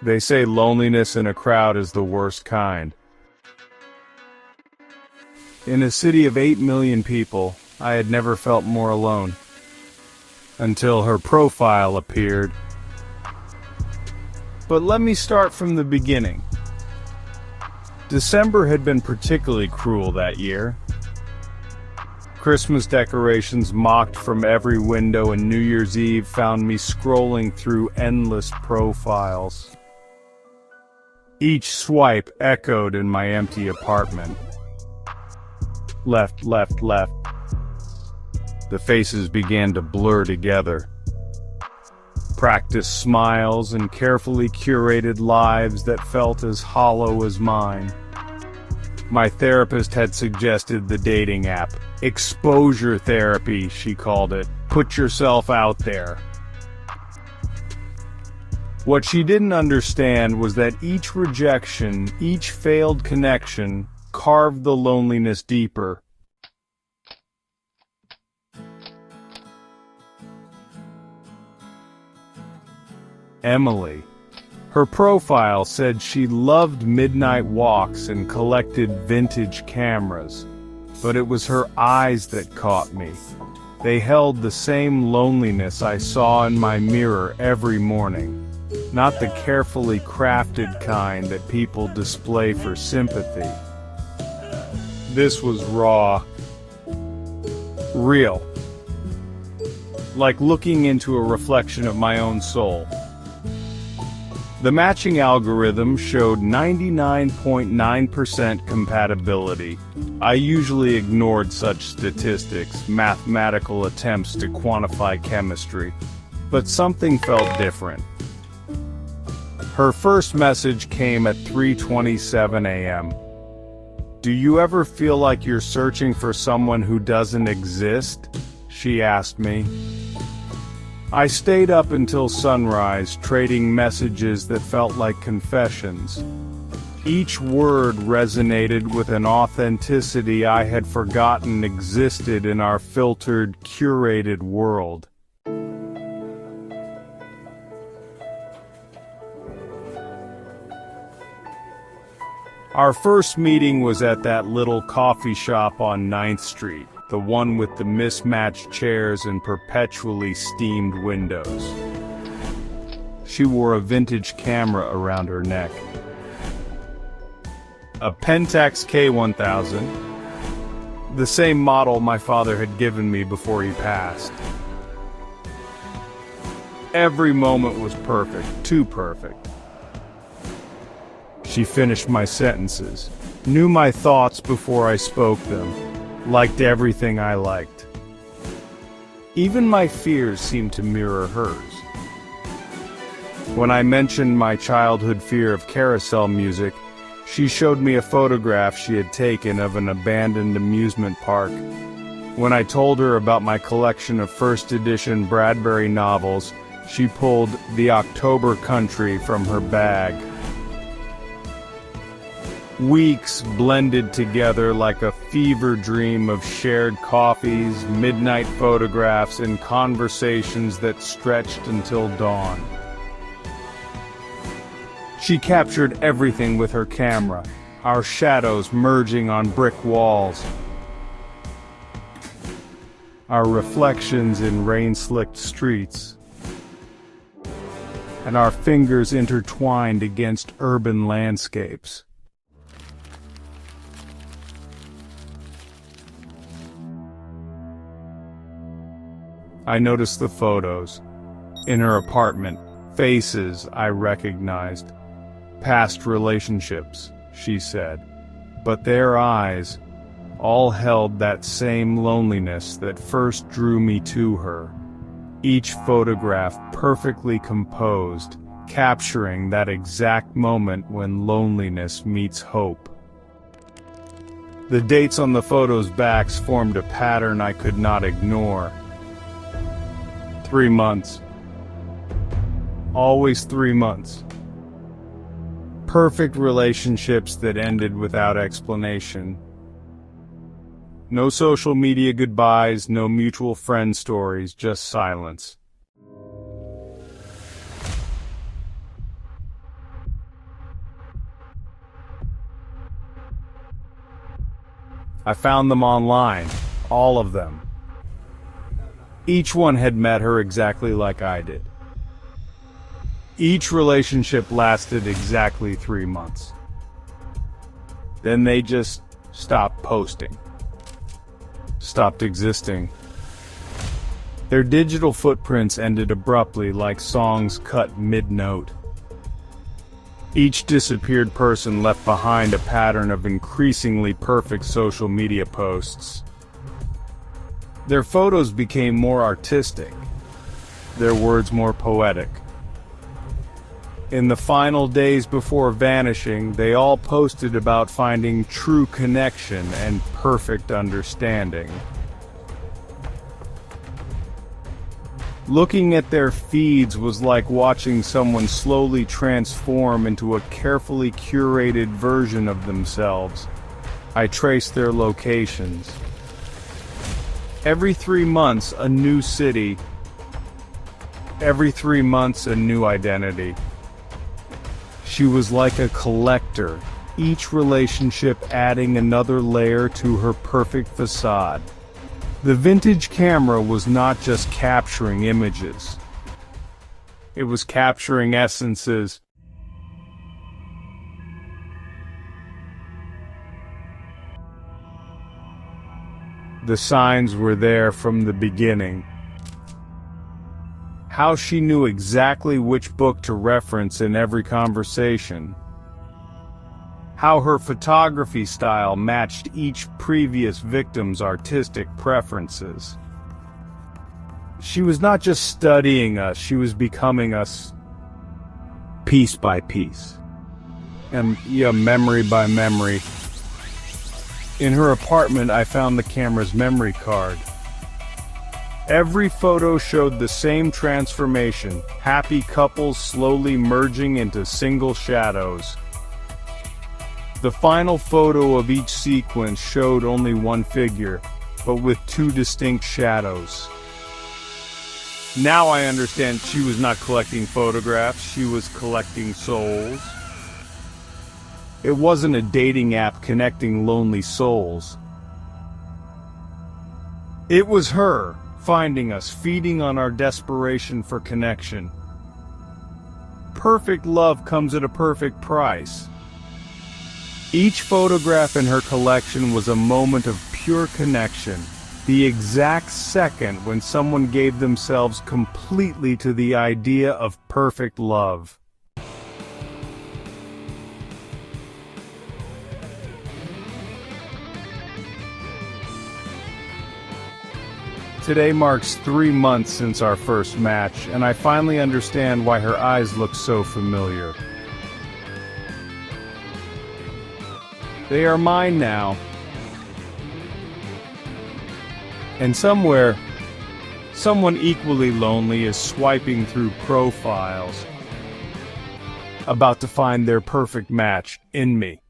They say loneliness in a crowd is the worst kind. In a city of 8 million people, I had never felt more alone. Until her profile appeared. But let me start from the beginning. December had been particularly cruel that year. Christmas decorations mocked from every window, and New Year's Eve found me scrolling through endless profiles. Each swipe echoed in my empty apartment. Left, left, left. The faces began to blur together. Practiced smiles and carefully curated lives that felt as hollow as mine. My therapist had suggested the dating app. Exposure therapy, she called it. Put yourself out there. What she didn't understand was that each rejection, each failed connection, carved the loneliness deeper. Emily. Her profile said she loved midnight walks and collected vintage cameras. But it was her eyes that caught me. They held the same loneliness I saw in my mirror every morning. Not the carefully crafted kind that people display for sympathy. This was raw. Real. Like looking into a reflection of my own soul. The matching algorithm showed 99.9% compatibility. I usually ignored such statistics, mathematical attempts to quantify chemistry. But something felt different. Her first message came at 3:27 a.m. "Do you ever feel like you're searching for someone who doesn't exist?" she asked me. I stayed up until sunrise, trading messages that felt like confessions. Each word resonated with an authenticity I had forgotten existed in our filtered, curated world. Our first meeting was at that little coffee shop on 9th Street. The one with the mismatched chairs and perpetually steamed windows. She wore a vintage camera around her neck. A Pentax K1000, the same model my father had given me before he passed. Every moment was perfect, too perfect. She finished my sentences, knew my thoughts before I spoke them. Liked everything I liked. Even my fears seemed to mirror hers. When I mentioned my childhood fear of carousel music, she showed me a photograph she had taken of an abandoned amusement park. When I told her about my collection of first edition Bradbury novels, she pulled The October Country from her bag. Weeks blended together like a fever dream of shared coffees, midnight photographs, and conversations that stretched until dawn. She captured everything with her camera, our shadows merging on brick walls, our reflections in rain-slicked streets, and our fingers intertwined against urban landscapes. I noticed the photos. In her apartment, faces I recognized. Past relationships, she said. But their eyes all held that same loneliness that first drew me to her. Each photograph perfectly composed, capturing that exact moment when loneliness meets hope. The dates on the photos' backs formed a pattern I could not ignore. 3 months. Always 3 months. Perfect relationships that ended without explanation. No social media goodbyes, no mutual friend stories, just silence. I found them online, all of them. Each one had met her exactly like I did. Each relationship lasted exactly 3 months. Then they just stopped posting. Stopped existing. Their digital footprints ended abruptly like songs cut mid-note. Each disappeared person left behind a pattern of increasingly perfect social media posts. Their photos became more artistic, their words more poetic. In the final days before vanishing, they all posted about finding true connection and perfect understanding. Looking at their feeds was like watching someone slowly transform into a carefully curated version of themselves. I traced their locations. Every 3 months, a new city. Every 3 months, a new identity. She was like a collector, each relationship adding another layer to her perfect facade. The vintage camera was not just capturing images. It was capturing essences. The signs were there from the beginning. How she knew exactly which book to reference in every conversation. How her photography style matched each previous victim's artistic preferences. She was not just studying us, she was becoming us piece by piece. And memory by memory. In her apartment, I found the camera's memory card. Every photo showed the same transformation, happy couples slowly merging into single shadows. The final photo of each sequence showed only one figure, but with 2 distinct shadows. Now I understand she was not collecting photographs, she was collecting souls. It wasn't a dating app connecting lonely souls. It was her, finding us, feeding on our desperation for connection. Perfect love comes at a perfect price. Each photograph in her collection was a moment of pure connection, the exact second when someone gave themselves completely to the idea of perfect love. Today marks 3 months since our first match, and I finally understand why her eyes look so familiar. They are mine now. And somewhere, someone equally lonely is swiping through profiles, about to find their perfect match in me.